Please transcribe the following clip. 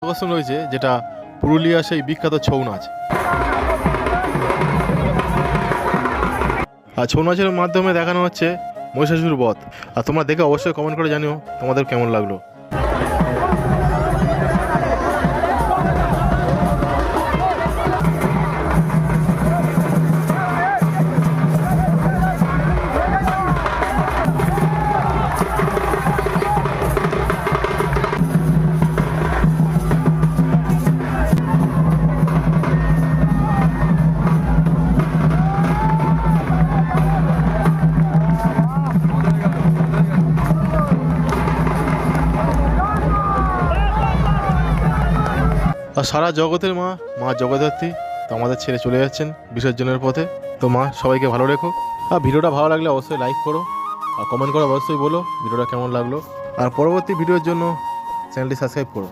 আকর্ষণ রয়েছে, যেটা পুরুলিয়া সেই বিখ্যাত ছৌ নাচ। আর ছৌ নাচের মাধ্যমে দেখানো হচ্ছে মহিষাসুর বধ। আর তোমরা দেখে অবশ্যই কমেন্ট করে জানিও তোমাদের কেমন লাগলো। আর সারা জগতের মা, মা জগদ্ধাত্রী তো আমাদের ছেড়ে চলে যাচ্ছেন বিসর্জনের পথে। তো মা সবাইকে ভালো রেখো। আর ভিডিওটা ভালো লাগলে অবশ্যই লাইক করো, আর কমেন্ট করে অবশ্যই বলো ভিডিওটা কেমন লাগলো। আর পরবর্তী ভিডিওর জন্য চ্যানেলটি সাবস্ক্রাইব করো।